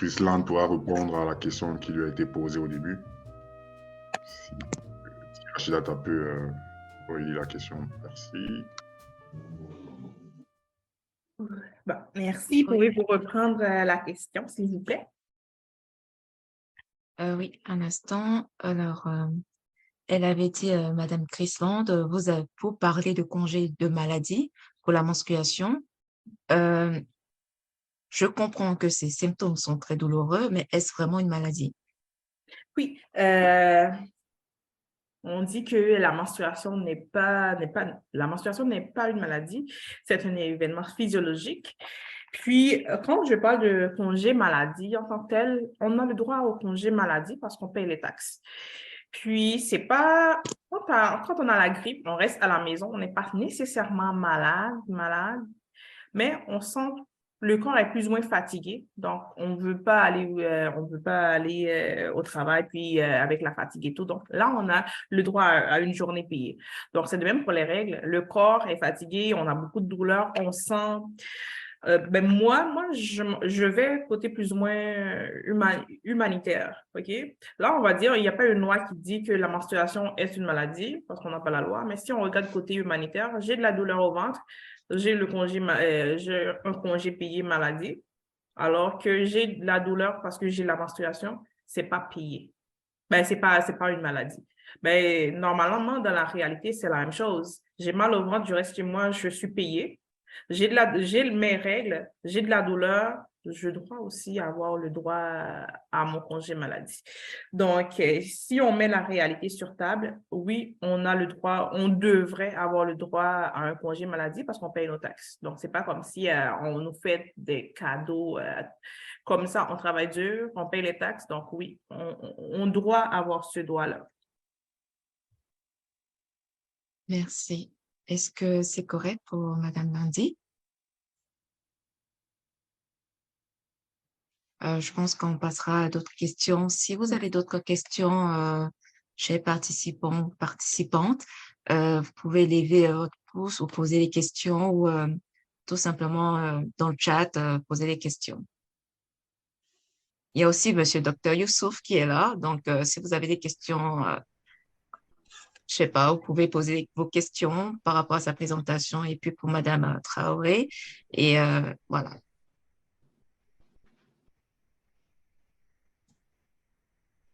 Chrisland pourra répondre à la question qui lui a été posée au début. Si Rachida, tu pu relire la question. Merci. Bon, merci. Pouvez-vous reprendre la question, s'il vous plaît? Oui, un instant. Alors, elle avait dit, Madame Chrisland, vous parlez de congé de maladie pour la menstruation. Je comprends que ces symptômes sont très douloureux, mais est-ce vraiment une maladie? Oui, on dit que la menstruation n'est pas une maladie, c'est un événement physiologique. Puis, quand je parle de congé maladie en tant que tel, on a le droit au congé maladie parce qu'on paye les taxes. Puis, c'est pas, quand on a la grippe, on reste à la maison, on n'est pas nécessairement malade, mais le corps est plus ou moins fatigué, donc on veut pas aller au travail puis avec la fatigue et tout. Donc là, on a le droit à une journée payée. Donc c'est de même pour les règles. Le corps est fatigué, on a beaucoup de douleurs, on sent. Moi, je vais côté plus ou moins humanitaire, OK? Là, on va dire, il n'y a pas une loi qui dit que la menstruation est une maladie, parce qu'on n'a pas la loi, mais si on regarde côté humanitaire, j'ai de la douleur au ventre, j'ai un congé payé maladie, alors que j'ai de la douleur parce que j'ai la menstruation, c'est pas payé. Ben, c'est pas une maladie. Ben, normalement, dans la réalité, c'est la même chose. J'ai mal au ventre, je reste chez moi, je suis payée. J'ai mes règles, j'ai de la douleur, je dois aussi avoir le droit à mon congé maladie. Donc, si on met la réalité sur table, oui, on a le droit, on devrait avoir le droit à un congé maladie parce qu'on paye nos taxes. Donc, c'est pas comme si on nous fait des cadeaux comme ça, on travaille dur, on paye les taxes. Donc, oui, on doit avoir ce droit-là. Merci. Est-ce que c'est correct pour Madame Mandy? Je pense qu'on passera à d'autres questions. Si vous avez d'autres questions, chers participants ou participantes, vous pouvez lever votre pouce ou poser les questions ou tout simplement dans le chat, poser les questions. Il y a aussi Monsieur Dr Youssouf qui est là. Donc, si vous avez des questions, je sais pas, vous pouvez poser vos questions par rapport à sa présentation et puis pour Madame Traoré. Et voilà.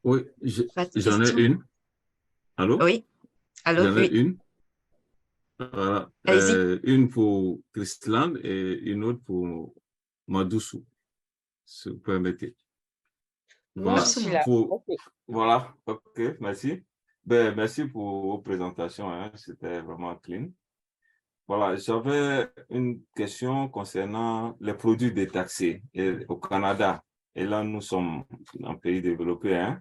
Oui, Pas de j'en ai questions? une. Allô? Oui. Allô, J'en ai oui. une. Voilà. Allez-y. Une pour Christland et une autre pour Madoussou, si vous permettez. Moi, Voilà. je suis là. OK. Voilà, ok, merci. Ben, merci pour vos présentations, hein. C'était vraiment clean. Voilà, j'avais une question concernant les produits détaxés au Canada. Et là, nous sommes un pays développé, hein.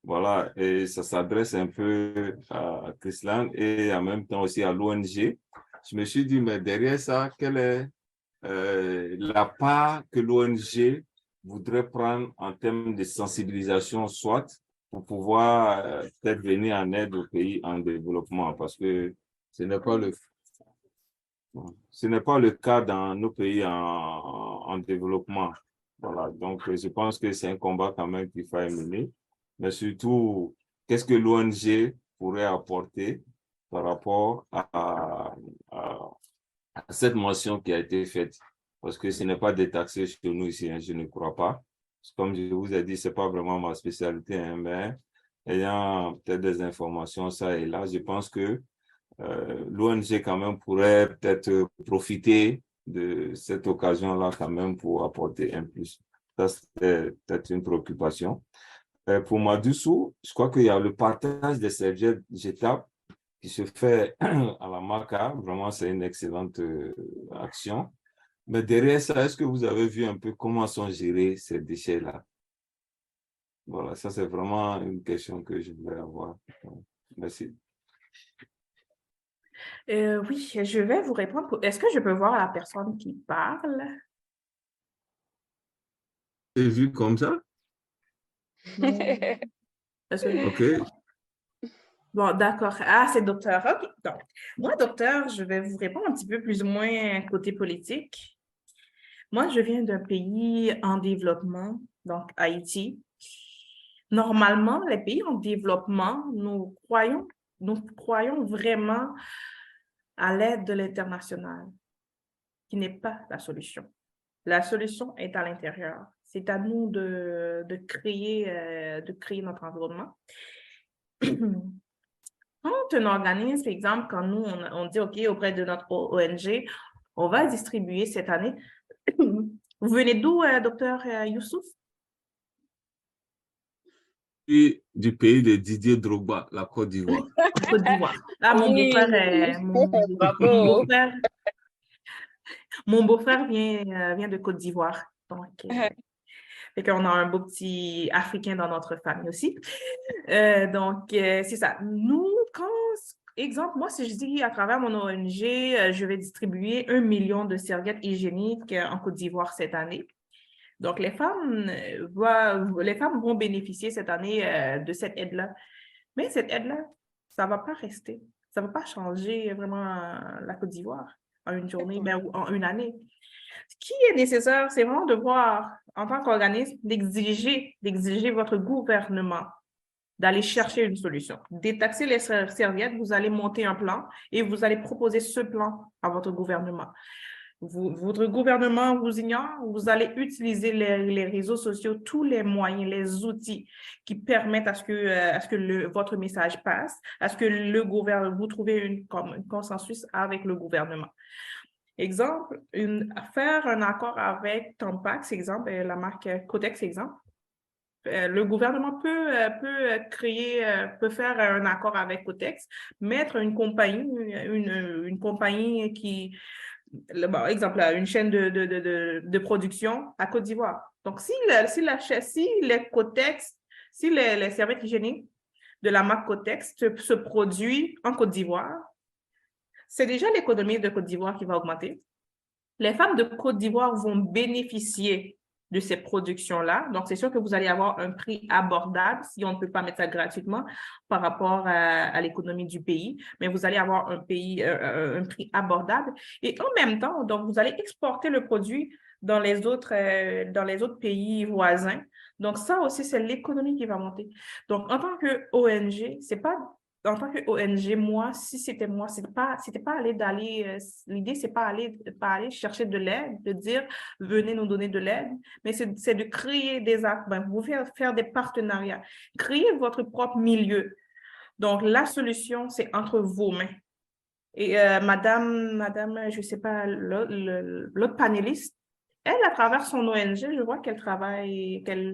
Voilà, et ça s'adresse un peu à Chrisland et en même temps aussi à l'ONG. Je me suis dit, mais derrière ça, quelle est la part que l'ONG voudrait prendre en termes de sensibilisation, soit pour pouvoir peut-être venir en aide aux pays en développement, parce que ce n'est pas le cas dans nos pays en développement. Voilà, donc je pense que c'est un combat quand même qu'il faut mener, mais surtout, qu'est-ce que l'ONG pourrait apporter par rapport à cette mention qui a été faite, parce que ce n'est pas détaxé chez nous ici, hein, je ne crois pas. Comme je vous ai dit, ce n'est pas vraiment ma spécialité, hein, mais ayant peut-être des informations, ça et là, je pense que l'ONG quand même pourrait peut-être profiter de cette occasion-là quand même pour apporter un plus. Ça, c'était peut-être une préoccupation. Pour Madoussou, je crois qu'il y a le partage des serviettes jetables qui se fait à la MACA. Vraiment, c'est une excellente action. Mais derrière ça, est-ce que vous avez vu un peu comment sont gérés ces déchets-là? Voilà, ça c'est vraiment une question que je voulais avoir. Merci. Oui, je vais vous répondre. Est-ce que je peux voir la personne qui parle? Et vu comme ça? OK. OK. Bon, d'accord. Ah, c'est docteur. OK. Donc, moi, docteur, je vais vous répondre un petit peu plus ou moins côté politique. Moi, je viens d'un pays en développement donc Haïti. Normalement, les pays en développement, nous croyons vraiment à l'aide de l'international, qui n'est pas la solution. La solution est à l'intérieur. C'est à nous de créer notre environnement. Quand un organisme, par exemple, quand nous, on dit, OK, auprès de notre ONG, on va distribuer cette année. Vous venez d'où, docteur Youssouf? Du pays de Didier Drogba, la Côte d'Ivoire. Côte d'Ivoire. Ah, mon Oui. Bravo. Mon beau-frère vient de Côte d'Ivoire. Donc, fait qu'on a un beau petit Africain dans notre famille aussi. Donc, c'est ça. Nous, exemple, moi, si je dis à travers mon ONG, je vais distribuer 1 million de serviettes hygiéniques en Côte d'Ivoire cette année. Donc, les femmes vont bénéficier cette année de cette aide-là. Mais cette aide-là, ça ne va pas rester. Ça ne va pas changer vraiment la Côte d'Ivoire en une journée ou en une année. Ce qui est nécessaire, c'est vraiment de voir, en tant qu'organisme, d'exiger votre gouvernement d'aller chercher une solution. Détaxer les serviettes, vous allez monter un plan et vous allez proposer ce plan à votre gouvernement. Votre gouvernement vous ignore, vous allez utiliser les réseaux sociaux, tous les moyens, les outils qui permettent à ce que votre message passe, à ce que vous trouvez un consensus avec le gouvernement. Exemple, faire un accord avec Tampax, exemple, la marque Cotex, exemple. Le gouvernement peut faire un accord avec Cotex, mettre une compagnie qui, exemple, une chaîne de production à Côte d'Ivoire. Donc, si les Cotex, si les serviettes hygiéniques de la marque Cotex se produisent en Côte d'Ivoire, c'est déjà l'économie de Côte d'Ivoire qui va augmenter. Les femmes de Côte d'Ivoire vont bénéficier de ces productions-là. Donc, c'est sûr que vous allez avoir un prix abordable si on ne peut pas mettre ça gratuitement par rapport à l'économie du pays, mais vous allez avoir un prix abordable. Et en même temps, donc, vous allez exporter le produit dans les autres pays voisins. Donc, ça aussi, c'est l'économie qui va monter. Donc, en tant qu'ONG, en tant qu'ONG, moi, si c'était moi, l'idée, c'est pas aller chercher de l'aide, de dire, venez nous donner de l'aide, mais c'est de créer vous faire des partenariats, créer votre propre milieu. Donc, la solution, c'est entre vos mains. Et madame, je sais pas, l'autre panéliste, elle, à travers son ONG, je vois qu'elle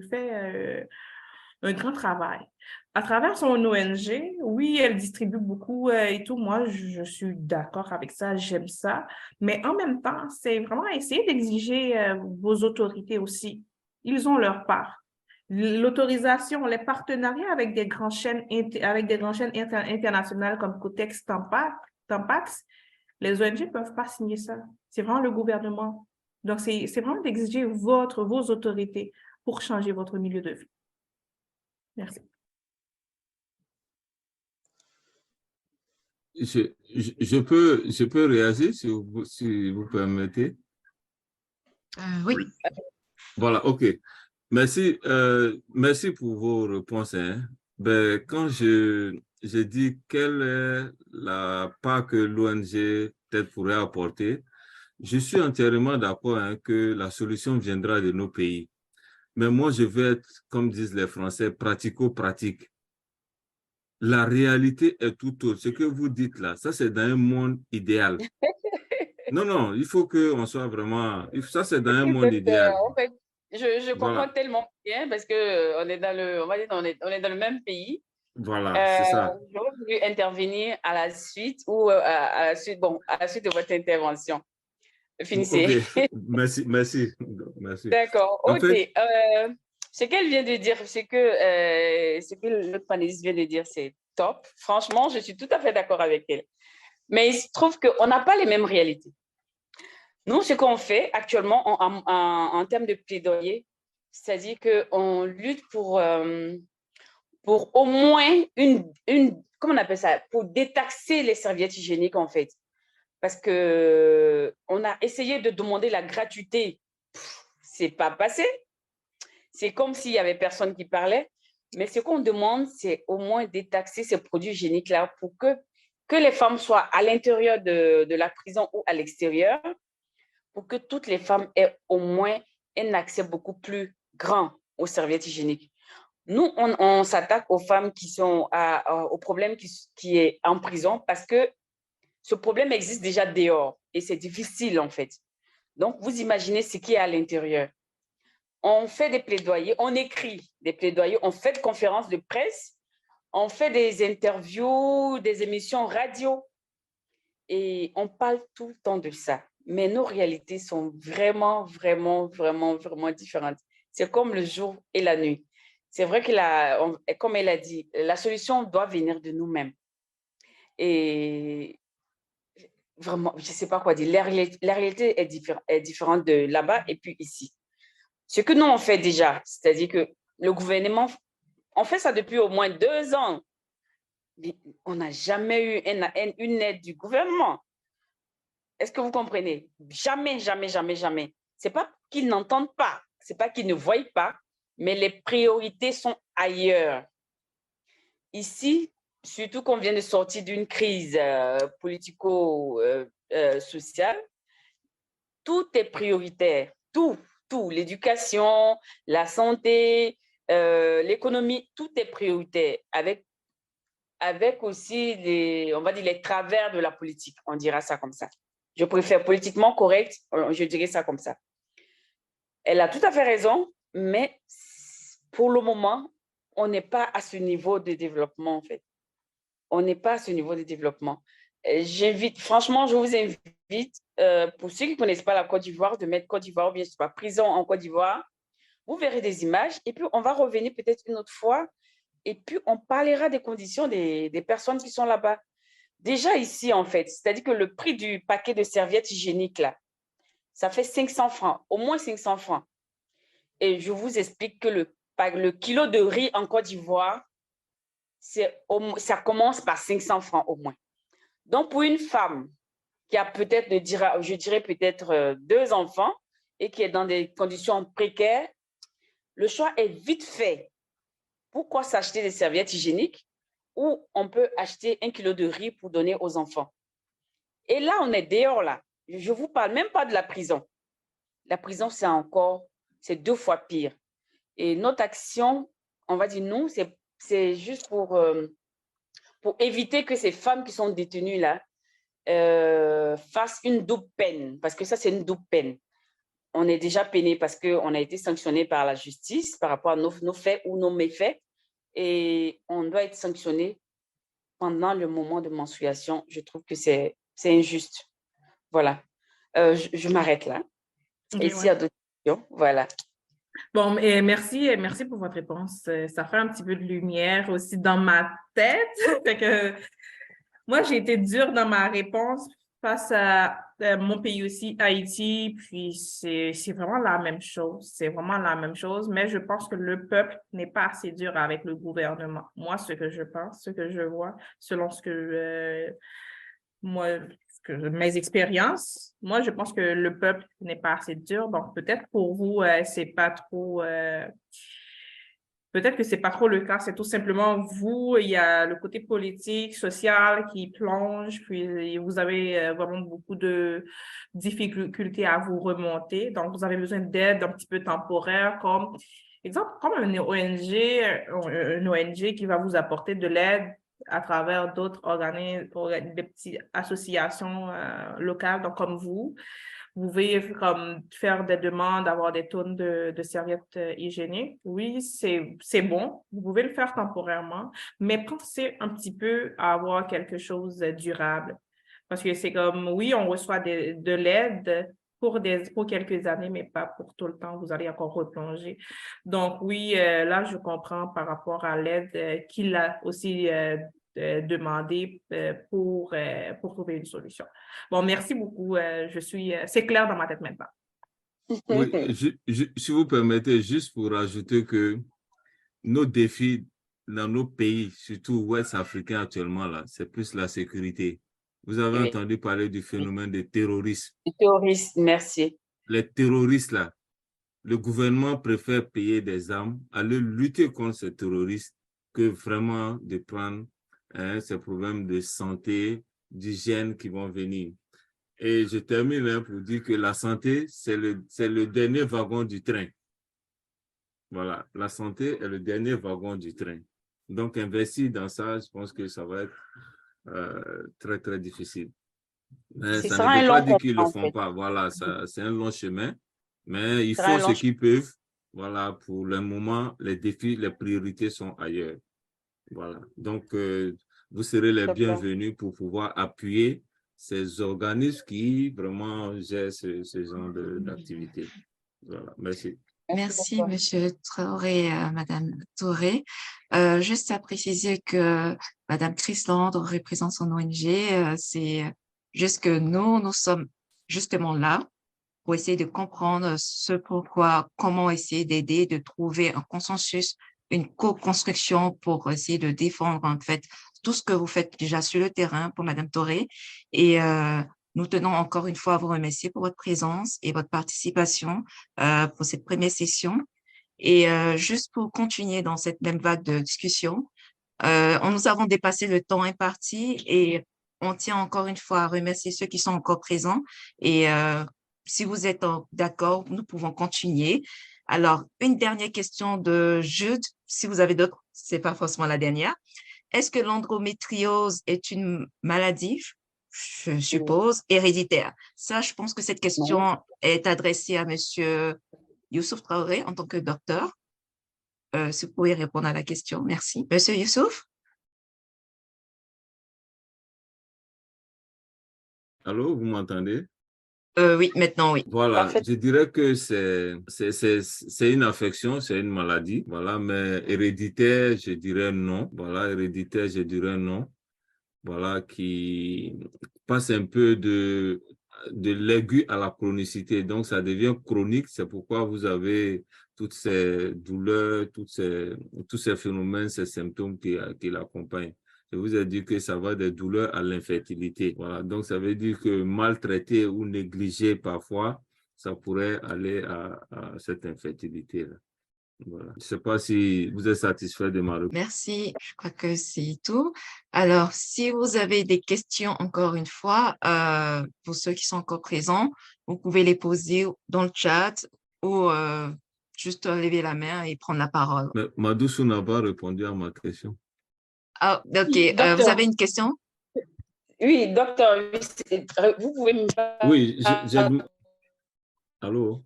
fait un grand travail. À travers son ONG, oui, elle distribue beaucoup et tout. Moi, je suis d'accord avec ça, j'aime ça. Mais en même temps, c'est vraiment essayer d'exiger vos autorités aussi. Ils ont leur part. L'autorisation, les partenariats avec des grandes chaînes, internationales comme Cotex, Tampax, les ONG ne peuvent pas signer ça. C'est vraiment le gouvernement. Donc, c'est vraiment d'exiger vos autorités pour changer votre milieu de vie. Merci. Je peux réagir si vous permettez. Oui. Voilà, OK. Merci pour vos réponses. Ben, quand je dis quelle est la part que l'ONG peut-être pourrait apporter, je suis entièrement d'accord que la solution viendra de nos pays. Mais moi, je veux être, comme disent les Français, pratico-pratique. La réalité est tout autre. Ce que vous dites là, ça c'est dans un monde idéal. Non, il faut qu'on soit vraiment... Ça c'est dans un monde idéal. En fait, je comprends tellement bien parce que on est dans le même pays. Voilà, c'est ça. J'aurais voulu intervenir à la suite à la suite de votre intervention. Finissez. Okay. Merci. D'accord. OK. Ce qu'elle vient de dire, ce que l'autre panéliste vient de dire, c'est top. Franchement, je suis tout à fait d'accord avec elle. Mais il se trouve qu'on n'a pas les mêmes réalités. Nous, ce qu'on fait actuellement en termes de plaidoyer, c'est-à-dire qu'on lutte pour au moins comment on appelle ça, pour détaxer les serviettes hygiéniques en fait. Parce qu'on a essayé de demander la gratuité, c'est pas passé. c'est comme s'il n'y avait personne qui parlait. Mais ce qu'on demande, c'est au moins détaxer ces produits hygiéniques-là pour que les femmes soient à l'intérieur de la prison ou à l'extérieur, pour que toutes les femmes aient au moins un accès beaucoup plus grand aux serviettes hygiéniques. Nous, on s'attaque aux femmes qui sont au problème qui est en prison parce que ce problème existe déjà dehors et c'est difficile en fait. Donc, vous imaginez ce qui est à l'intérieur. On fait des plaidoyers, on écrit des plaidoyers, on fait des conférences de presse, on fait des interviews, des émissions radio et on parle tout le temps de ça. Mais nos réalités sont vraiment, vraiment, vraiment, vraiment différentes. C'est comme le jour et la nuit. C'est vrai que, comme elle a dit, la solution doit venir de nous-mêmes. Et vraiment, je ne sais pas quoi dire. La réalité est différente de là-bas et puis ici. Ce que nous, on fait déjà, c'est-à-dire que le gouvernement, on fait ça depuis au moins 2 ans. Mais on n'a jamais eu une aide du gouvernement. Est-ce que vous comprenez? Jamais, jamais, jamais, jamais. Ce n'est pas qu'ils n'entendent pas, ce n'est pas qu'ils ne voient pas, mais les priorités sont ailleurs. Ici, surtout qu'on vient de sortir d'une crise politico-sociale, tout est prioritaire, tout, l'éducation, la santé, l'économie, tout est prioritaire, avec aussi on va dire les travers de la politique, on dira ça comme ça. Je préfère politiquement correct, je dirais ça comme ça. Elle a tout à fait raison, mais pour le moment, on n'est pas à ce niveau de développement, en fait. On n'est pas à ce niveau de développement. Franchement, je vous invite, pour ceux qui ne connaissent pas la Côte d'Ivoire, de mettre Côte d'Ivoire ou bien, je ne sais pas, prison en Côte d'Ivoire. Vous verrez des images et puis on va revenir peut-être une autre fois et puis on parlera des conditions des personnes qui sont là-bas. Déjà ici, en fait, c'est-à-dire que le prix du paquet de serviettes hygiéniques, là, ça fait 500 francs, au moins 500 francs. Et je vous explique que le kilo de riz en Côte d'Ivoire, ça commence par 500 francs au moins. Donc, pour une femme qui a peut-être, je dirais peut-être 2 enfants et qui est dans des conditions précaires, le choix est vite fait. Pourquoi s'acheter des serviettes hygiéniques ou on peut acheter 1 kilo de riz pour donner aux enfants? Et là, on est dehors, là. Je ne vous parle même pas de la prison. La prison, c'est 2 fois pire. Et notre action, on va dire nous, c'est juste pour éviter que ces femmes qui sont détenues là fassent une double peine, parce que ça, c'est une double peine. On est déjà peiné parce qu'on a été sanctionné par la justice par rapport à nos faits ou nos méfaits, et on doit être sanctionné pendant le moment de menstruation. Je trouve que c'est injuste. Voilà. Je m'arrête là. Okay, et s'il y a d'autres questions, voilà. Bon, merci pour votre réponse. Ça fait un petit peu de lumière aussi dans ma tête. Fait que moi, j'ai été dure dans ma réponse face à mon pays aussi, Haïti, puis c'est vraiment la même chose. C'est vraiment la même chose, mais je pense que le peuple n'est pas assez dur avec le gouvernement. Moi, ce que je pense, ce que je vois, selon ce que mes expériences, moi, je pense que le peuple n'est pas assez dur. Donc, peut-être pour vous, c'est pas trop... peut-être que c'est pas trop le cas. C'est tout simplement vous, il y a le côté politique, social qui plonge, puis vous avez vraiment beaucoup de difficultés à vous remonter. Donc, vous avez besoin d'aide un petit peu temporaire, comme une ONG qui va vous apporter de l'aide à travers d'autres organismes, des petites associations locales, donc comme vous. Vous pouvez faire des demandes, avoir des tonnes de serviettes hygiéniques. Oui, c'est bon. Vous pouvez le faire temporairement, mais pensez un petit peu à avoir quelque chose de durable. Parce que c'est comme, oui, on reçoit de l'aide pour quelques années, mais pas pour tout le temps. Vous allez encore replonger. Donc, oui, là, je comprends par rapport à l'aide qu'il a aussi demandé pour trouver une solution. Bon, merci beaucoup. C'est clair dans ma tête maintenant. Oui, si vous permettez, juste pour rajouter que nos défis dans nos pays, surtout ouest africains actuellement, là, c'est plus la sécurité. Vous avez entendu parler du phénomène de terrorisme. Les terroristes, merci. Les terroristes, là, le gouvernement préfère payer des armes, aller lutter contre ces terroristes, que vraiment de prendre ces problèmes de santé, d'hygiène qui vont venir. Et je termine pour dire que la santé, c'est le dernier wagon du train. Voilà, la santé est le dernier wagon du train. Donc, investir dans ça, je pense que ça va être très, très difficile. Mais Ce ça sera ne un veut pas long dire combat, qu'ils ne le en font fait. pas. Voilà, c'est un long chemin. Mais ils Ce sera un font ce long qu'ils peuvent. Voilà, pour le moment, les défis, les priorités sont ailleurs. Voilà. Donc, vous serez les chemin. bienvenus pour pouvoir appuyer ces organismes qui vraiment gèrent ce genre d'activité. Voilà, merci. Merci, Monsieur Traoré, Madame Touré. Juste à préciser que Madame Chrisland représente son ONG. C'est juste que nous sommes justement là pour essayer de comprendre ce pourquoi, comment essayer d'aider, de trouver un consensus, une co-construction pour essayer de défendre en fait tout ce que vous faites déjà sur le terrain pour Madame Touré. Et nous tenons encore une fois à vous remercier pour votre présence et votre participation pour cette première session. Et juste pour continuer dans cette même vague de discussion, nous avons dépassé le temps imparti et on tient encore une fois à remercier ceux qui sont encore présents. Et si vous êtes d'accord, nous pouvons continuer. Alors, une dernière question de Jude, si vous avez d'autres, c'est pas forcément la dernière. Est-ce que l'endométriose est une maladie, je suppose, héréditaire? Ça, je pense que cette question est adressée à Monsieur Youssouf Traoré en tant que docteur. Si vous pouvez répondre à la question, merci. Monsieur Youssouf? Allô, vous m'entendez? Oui, maintenant, oui. Voilà, Parfait. je dirais que c'est une affection, c'est une maladie, voilà, mais héréditaire, je dirais non. Voilà, héréditaire, je dirais non. Voilà, qui passe un peu de l'aigu à la chronicité. Donc, ça devient chronique. C'est pourquoi vous avez toutes ces douleurs, tous ces phénomènes, ces symptômes qui l'accompagnent. Je vous ai dit que ça va des douleurs à l'infertilité. Voilà. Donc, ça veut dire que maltraité ou négligé parfois, ça pourrait aller à cette infertilité-là. Voilà. Je ne sais pas si vous êtes satisfait de ma réponse. Merci, je crois que c'est tout. Alors, si vous avez des questions, encore une fois, pour ceux qui sont encore présents, vous pouvez les poser dans le chat ou juste lever la main et prendre la parole. Mais Madoussou n'a pas répondu à ma question. Ah, OK. Oui, Vous docteur. avez une question? Oui, docteur, vous pouvez me Oui, Allô?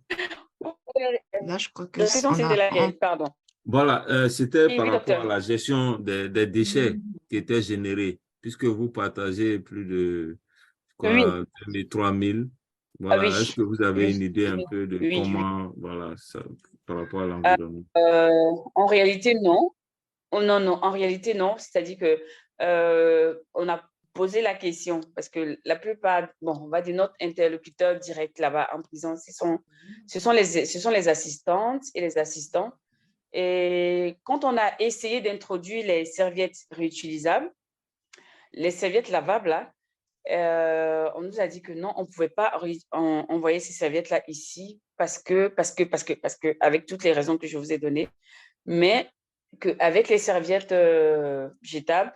Là, je crois que La question, c'était laquelle? Pardon. Voilà, c'était Oui, par oui, rapport à docteur. la gestion des déchets qui étaient générés, puisque vous partagez plus de Oui. 3000. Ah Voilà, est-ce oui. que vous avez Oui. une idée un Oui. peu de Oui. comment, voilà, ça, par rapport à l'environnement? En réalité, non. Oh, non, non, en réalité, non. C'est-à-dire que on a posé la question parce que la plupart, bon, on va dire notre interlocuteur direct là-bas en prison, ce sont les assistantes et les assistants. Et quand on a essayé d'introduire les serviettes réutilisables, les serviettes lavables, là, on nous a dit que non, on ne pouvait pas envoyer ces serviettes-là ici parce que, avec toutes les raisons que je vous ai données, mais qu'avec les serviettes jetables,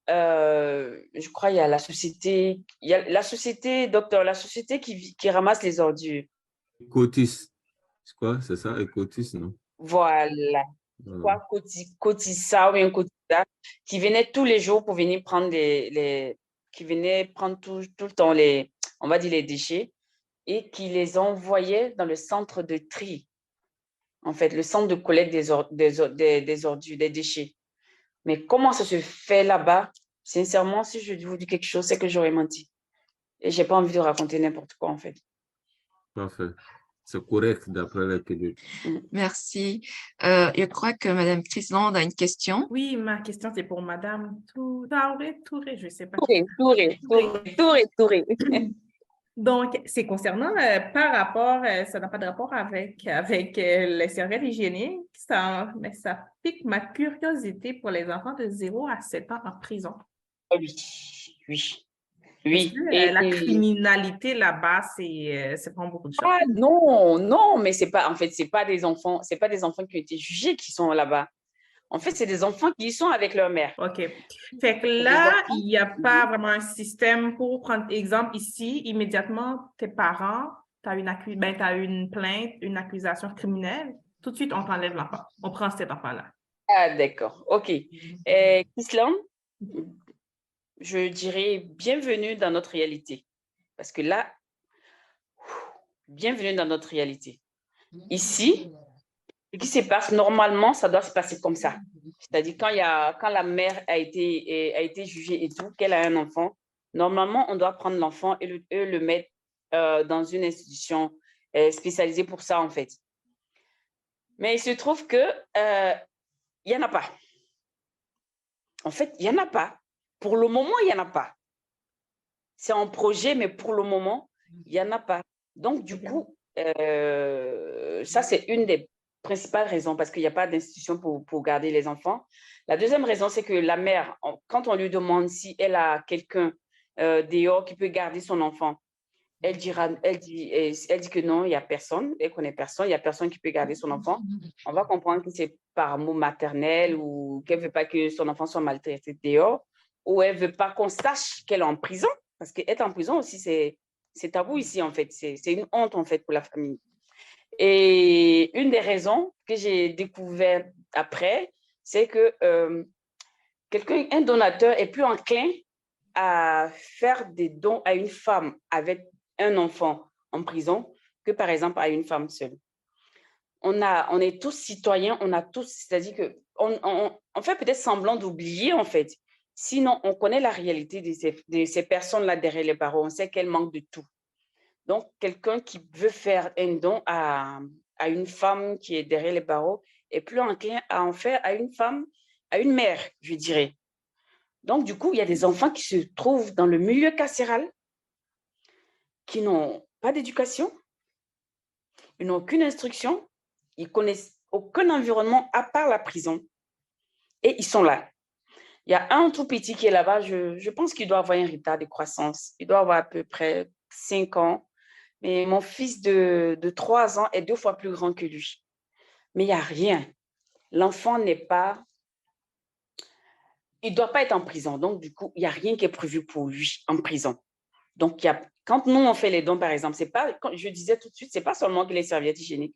je crois il y a la société, docteur, la société qui ramasse les ordures. Ecotis, c'est quoi? C'est ça, Ecotis, non? Voilà. Voilà. Cotissa ou bien Cotissa, qui venait tous les jours pour venir prendre qui venait prendre tout le temps on va dire les déchets et qui les envoyait dans le centre de tri, en fait, le centre de collecte des ordures, des déchets. Mais comment ça se fait là-bas? Sincèrement, si je vous dis quelque chose, c'est que j'aurais menti. Et je n'ai pas envie de raconter n'importe quoi, en fait. Parfait. C'est correct d'après les PD. Merci. Je crois que Madame Chrisland a une question. Oui, ma question, c'est pour Madame Touré, je ne sais pas. Touré. Donc, c'est concernant par rapport, ça n'a pas de rapport avec les serviettes hygiéniques, mais ça pique ma curiosité pour les enfants de 0 à 7 ans en prison. Oui. Est-ce Oui. que la criminalité là-bas, c'est vraiment beaucoup de choses? Ah, non, non, mais c'est pas, en fait, c'est pas des enfants qui ont été jugés qui sont là-bas. En fait, c'est des enfants qui y sont avec leur mère. OK. Fait que C'est des là, enfants. il n'y a pas vraiment un système pour prendre exemple ici, immédiatement, tes parents, tu as t'as une plainte, une accusation criminelle, tout de suite, on t'enlève l'enfant. On prend cet enfant-là. Ah, d'accord. OK. Islam, je dirais bienvenue dans notre réalité. Parce que là, bienvenue dans notre réalité. Ici, ce qui se passe normalement, ça doit se passer comme ça. C'est-à-dire quand la mère a été jugée et tout, qu'elle a un enfant, normalement, on doit prendre l'enfant et le mettre dans une institution spécialisée pour ça, en fait. Mais il se trouve que il n'y en a pas. En fait, il n'y en a pas. Pour le moment, il n'y en a pas. C'est en projet, mais pour le moment, il n'y en a pas. Donc, du coup, ça, c'est une des principales raisons parce qu'il n'y a pas d'institution pour garder les enfants. La deuxième raison, c'est que la mère, quand on lui demande si elle a quelqu'un dehors qui peut garder son enfant, elle dit que non, il n'y a personne, elle ne connaît personne, il n'y a personne qui peut garder son enfant. On va comprendre que c'est par amour maternel ou qu'elle ne veut pas que son enfant soit maltraité dehors ou elle ne veut pas qu'on sache qu'elle est en prison. Parce qu'être en prison aussi, c'est tabou ici, en fait. C'est une honte, en fait, pour la famille. Et une des raisons que j'ai découvert après, c'est que un donateur est plus enclin à faire des dons à une femme avec un enfant en prison que, par exemple, à une femme seule. On est tous citoyens, c'est-à-dire qu'on fait peut-être semblant d'oublier, en fait. Sinon, on connaît la réalité de ces personnes-là derrière les barreaux. On sait qu'elles manquent de tout. Donc, quelqu'un qui veut faire un don à une femme qui est derrière les barreaux est plus enclin à en faire à une femme, à une mère, je dirais. Donc, du coup, il y a des enfants qui se trouvent dans le milieu carcéral, qui n'ont pas d'éducation, ils n'ont aucune instruction, ils connaissent aucun environnement à part la prison et ils sont là. Il y a un tout petit qui est là-bas, je pense qu'il doit avoir un retard de croissance. Il doit avoir à peu près 5 ans. Mais mon fils de 3 ans est 2 fois plus grand que lui. Mais il n'y a rien. L'enfant n'est pas... Il ne doit pas être en prison. Donc, du coup, il n'y a rien qui est prévu pour lui en prison. Donc, quand nous, on fait les dons, par exemple, quand je disais tout de suite, ce n'est pas seulement que les serviettes hygiéniques.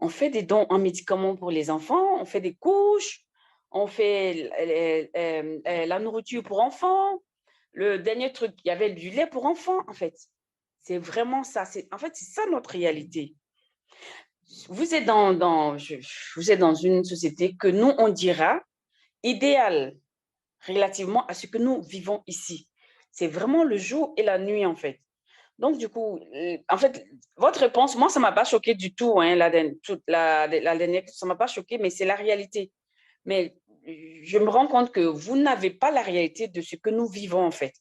On fait des dons en médicaments pour les enfants, on fait des couches, on fait la nourriture pour enfants. Le dernier truc, il y avait du lait pour enfants, en fait. C'est vraiment ça. En fait, c'est ça notre réalité. Vous êtes vous êtes dans une société que nous, on dira idéale relativement à ce que nous vivons ici. C'est vraiment le jour et la nuit, en fait. Donc, du coup, en fait, votre réponse, moi, ça ne m'a pas choqué du tout, hein, la dernière, ça ne m'a pas choqué, mais c'est la réalité. Mais je me rends compte que vous n'avez pas la réalité de ce que nous vivons, en fait.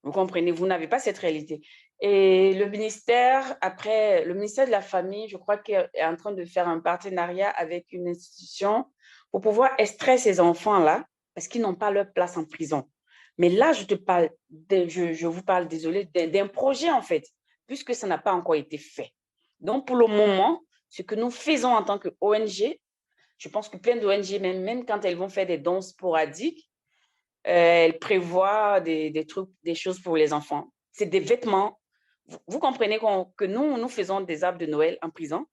Vous comprenez, vous n'avez pas cette réalité. Et le ministère de la Famille, je crois qu'il est en train de faire un partenariat avec une institution pour pouvoir extraire ces enfants-là parce qu'ils n'ont pas leur place en prison. Mais là, je vous parle, désolé, d'un projet, en fait, puisque ça n'a pas encore été fait. Donc, pour le moment, ce que nous faisons en tant qu'ONG, je pense que plein d'ONG, même quand elles vont faire des dons sporadiques, elles prévoient des trucs, des choses pour les enfants. C'est des vêtements. Vous comprenez que nous faisons des arbres de Noël en prison.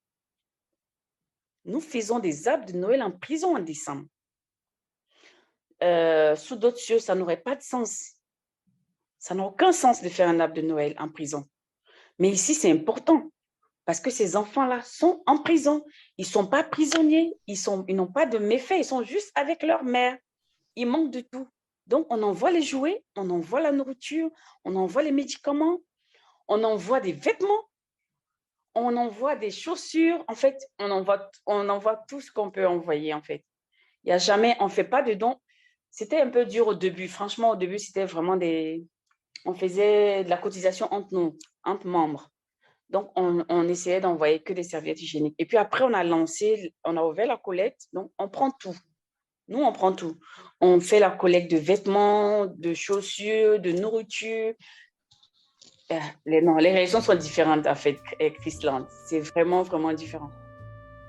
Nous faisons des arbres de Noël en prison en décembre. Sous d'autres cieux, ça n'aurait pas de sens. Ça n'a aucun sens de faire un arbre de Noël en prison. Mais ici, c'est important parce que ces enfants-là sont en prison. Ils ne sont pas prisonniers. Ils n'ont pas de méfaits. Ils sont juste avec leur mère. Ils manquent de tout. Donc, on envoie les jouets, on envoie la nourriture, on envoie les médicaments, on envoie des vêtements, on envoie des chaussures. En fait, on envoie tout ce qu'on peut envoyer, en fait. Il y a jamais, on ne fait pas de dons. C'était un peu dur au début. Franchement, au début, c'était vraiment on faisait de la cotisation entre nous, entre membres. Donc, on essayait d'envoyer que des serviettes hygiéniques. Et puis après, on a ouvert la collecte. Donc, on prend tout. Nous, on prend tout. On fait la collecte de vêtements, de chaussures, de nourriture. Non, les réactions sont différentes, en fait, Chrisland. C'est vraiment, vraiment différent.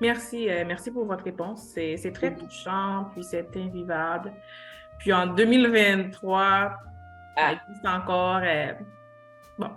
Merci, merci pour votre réponse. C'est très touchant, puis c'est invivable. Puis en 2023, ça existe encore. Bon,